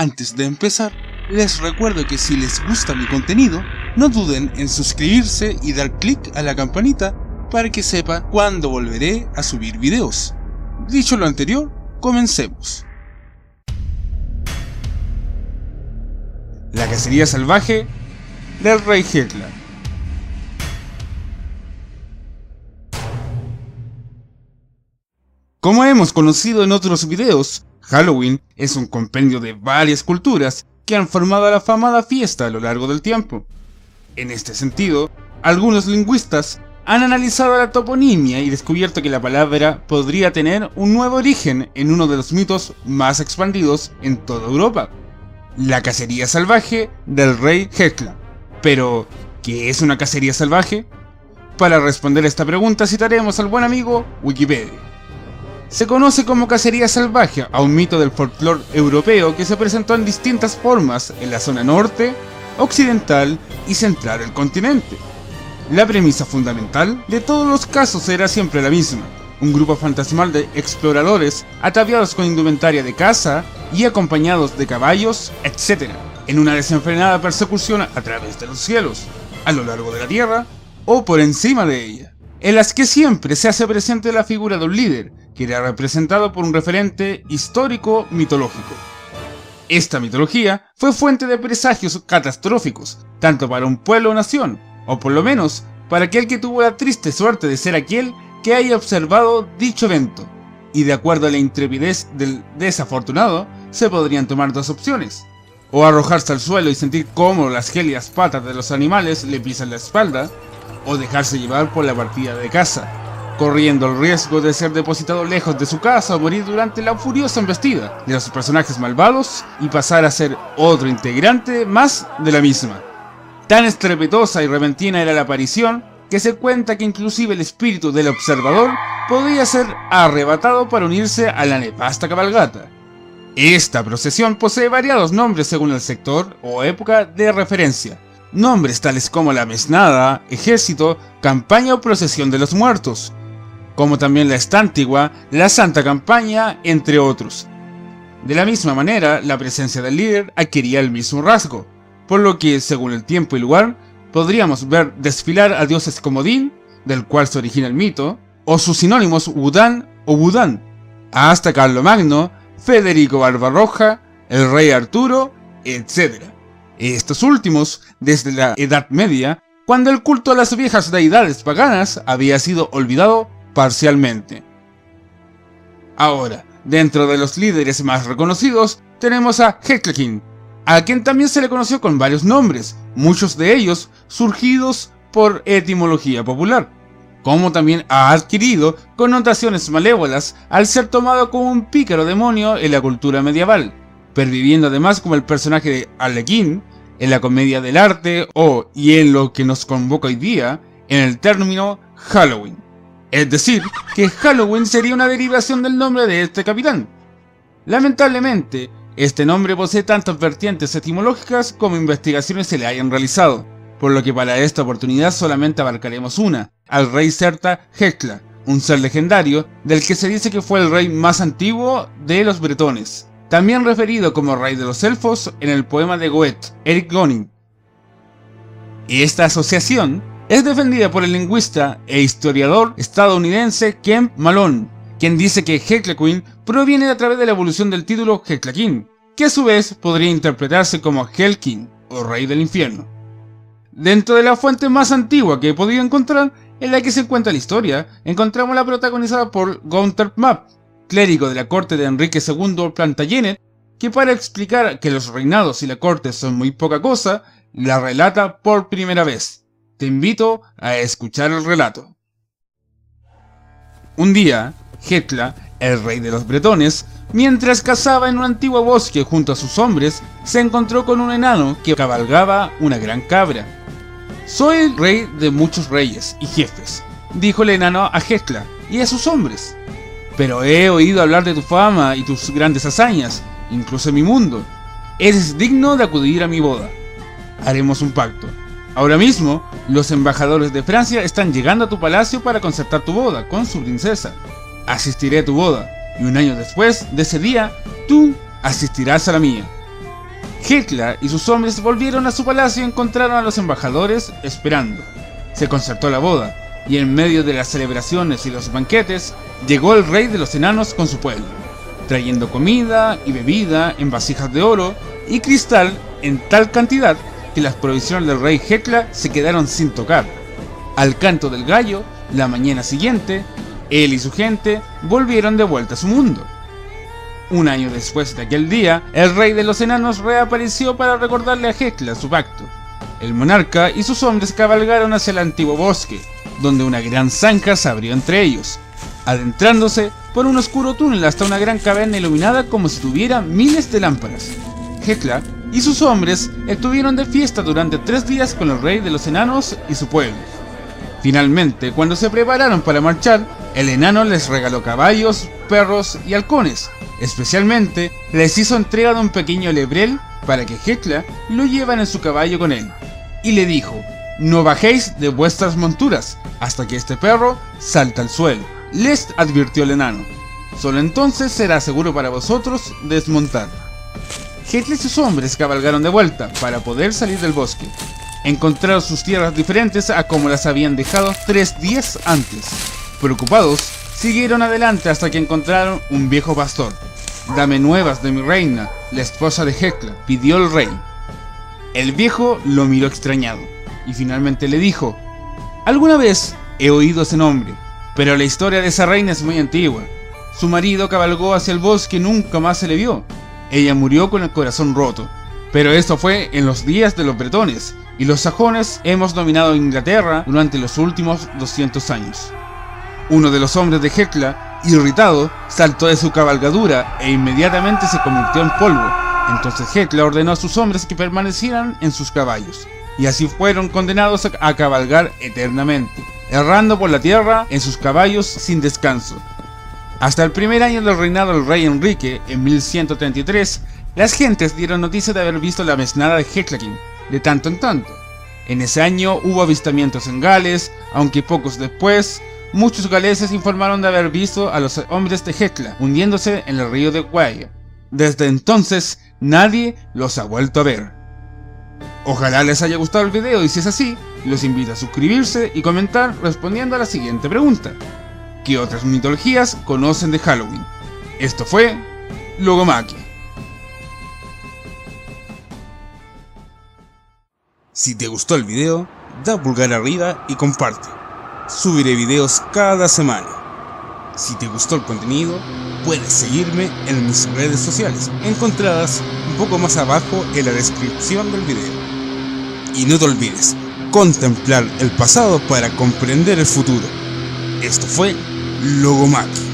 Antes de empezar, les recuerdo que si les gusta mi contenido, no duden en suscribirse y dar clic a la campanita para que sepan cuándo volveré a subir videos. Dicho lo anterior, comencemos. La cacería salvaje del rey Hitler. Como hemos conocido en otros videos, Halloween es un compendio de varias culturas que han formado la afamada fiesta a lo largo del tiempo. En este sentido, algunos lingüistas han analizado la toponimia y descubierto que la palabra podría tener un nuevo origen en uno de los mitos más expandidos en toda Europa: la cacería salvaje del rey Hekla. Pero, ¿qué es una cacería salvaje? Para responder esta pregunta citaremos al buen amigo Wikipedia. Se conoce como cacería salvaje a un mito del folclore europeo que se presentó en distintas formas en la zona norte, occidental y central del continente. La premisa fundamental de todos los casos era siempre la misma: un grupo fantasmal de exploradores ataviados con indumentaria de caza y acompañados de caballos, etc., en una desenfrenada persecución a través de los cielos, a lo largo de la tierra o por encima de ella, en las que siempre se hace presente la figura de un líder, que era representado por un referente histórico mitológico. Esta mitología fue fuente de presagios catastróficos, tanto para un pueblo o nación, o por lo menos para aquel que tuvo la triste suerte de ser aquel que haya observado dicho evento, y de acuerdo a la intrepidez del desafortunado, se podrían tomar dos opciones: o arrojarse al suelo y sentir cómo las gélidas patas de los animales le pisan la espalda, o dejarse llevar por la partida de caza, corriendo el riesgo de ser depositado lejos de su casa o morir durante la furiosa embestida de los personajes malvados y pasar a ser otro integrante más de la misma. Tan estrepitosa y repentina era la aparición que se cuenta que inclusive el espíritu del observador podía ser arrebatado para unirse a la nefasta cabalgata. Esta procesión posee variados nombres según el sector o época de referencia. Nombres tales como la mesnada, ejército, campaña o procesión de los muertos, como también la Estántigua, la Santa Campaña, entre otros. De la misma manera, la presencia del líder adquiría el mismo rasgo, por lo que, según el tiempo y lugar, podríamos ver desfilar a dioses como Odín, del cual se origina el mito, o sus sinónimos Wodan o Budán, hasta Carlomagno, Federico Barbarroja, el rey Arturo, etc. Estos últimos, desde la Edad Media, cuando el culto a las viejas deidades paganas había sido olvidado parcialmente. Ahora, dentro de los líderes más reconocidos, tenemos a Heklekin, a quien también se le conoció con varios nombres, muchos de ellos surgidos por etimología popular, como también ha adquirido connotaciones malévolas al ser tomado como un pícaro demonio en la cultura medieval, perviviendo además como el personaje de Arlequín en la comedia del arte y en lo que nos convoca hoy día, en el término Halloween. Es decir, que Halloween sería una derivación del nombre de este capitán. Lamentablemente, este nombre posee tantas vertientes etimológicas como investigaciones se le hayan realizado, por lo que para esta oportunidad solamente abarcaremos una: al rey celta Hekla, un ser legendario del que se dice que fue el rey más antiguo de los bretones, también referido como rey de los elfos en el poema de Goethe, Eric Goning. Esta asociación es defendida por el lingüista e historiador estadounidense Ken Malone, quien dice que Heklequin proviene a través de la evolución del título Heklekin, que a su vez podría interpretarse como Helkin, o rey del infierno. Dentro de la fuente más antigua que he podido encontrar, en la que se encuentra la historia, encontramos la protagonizada por Gunther Map, clérigo de la corte de Enrique II Plantagenet, que para explicar que los reinados y la corte son muy poca cosa, la relata por primera vez. Te invito a escuchar el relato. Un día, Hekla, el rey de los bretones, mientras cazaba en un antiguo bosque junto a sus hombres, se encontró con un enano que cabalgaba una gran cabra. «Soy el rey de muchos reyes y jefes», dijo el enano a Hekla y a sus hombres, «pero he oído hablar de tu fama y tus grandes hazañas, incluso en mi mundo. Eres digno de acudir a mi boda. Haremos un pacto. Ahora mismo, los embajadores de Francia están llegando a tu palacio para concertar tu boda con su princesa. Asistiré a tu boda, y un año después de ese día, tú asistirás a la mía. Hekla y sus hombres volvieron a su palacio y encontraron a los embajadores esperando. Se concertó la boda, y en medio de las celebraciones y los banquetes, llegó el rey de los enanos con su pueblo, trayendo comida y bebida en vasijas de oro y cristal en tal cantidad que las provisiones del rey Hekla se quedaron sin tocar. Al canto del gallo, la mañana siguiente, él y su gente volvieron de vuelta a su mundo. Un año después de aquel día, el rey de los enanos reapareció para recordarle a Hekla su pacto. El monarca y sus hombres cabalgaron hacia el antiguo bosque, donde una gran zanja se abrió entre ellos, adentrándose por un oscuro túnel hasta una gran caverna iluminada como si tuviera miles de lámparas. Hekla y sus hombres estuvieron de fiesta durante 3 días con el rey de los enanos y su pueblo. Finalmente, cuando se prepararon para marchar, el enano les regaló caballos, perros y halcones. Especialmente, les hizo entrega de un pequeño lebrel para que Hekla lo llevara en su caballo con él. Y le dijo: no bajéis de vuestras monturas hasta que este perro salte al suelo. Les advirtió el enano: solo entonces será seguro para vosotros desmontar. Hekla y sus hombres cabalgaron de vuelta para poder salir del bosque. Encontraron sus tierras diferentes a como las habían dejado 3 días antes. Preocupados, siguieron adelante hasta que encontraron un viejo pastor. Dame nuevas de mi reina, la esposa de Hekla, pidió el rey. El viejo lo miró extrañado y finalmente le dijo: alguna vez he oído ese nombre, pero la historia de esa reina es muy antigua. Su marido cabalgó hacia el bosque y nunca más se le vio. Ella murió con el corazón roto, pero esto fue en los días de los bretones, y los sajones hemos dominado Inglaterra durante los últimos 200 años. Uno de los hombres de Hekla, irritado, saltó de su cabalgadura e inmediatamente se convirtió en polvo. Entonces Hekla ordenó a sus hombres que permanecieran en sus caballos, y así fueron condenados a cabalgar eternamente, errando por la tierra en sus caballos sin descanso. Hasta el primer año del reinado del rey Enrique, en 1133, las gentes dieron noticia de haber visto la mesnada de Hekla de tanto en tanto. En ese año hubo avistamientos en Gales, aunque pocos después, muchos galeses informaron de haber visto a los hombres de Hekla hundiéndose en el río de Guaya. Desde entonces, nadie los ha vuelto a ver. Ojalá les haya gustado el video, y si es así, los invito a suscribirse y comentar respondiendo a la siguiente pregunta: ¿qué otras mitologías conocen de Halloween? Esto fue Logomaki. Si te gustó el video, da pulgar arriba y comparte. Subiré videos cada semana. Si te gustó el contenido, puedes seguirme en mis redes sociales, encontradas un poco más abajo en la descripción del video. Y no te olvides, contemplar el pasado para comprender el futuro. Esto fue Logomaki.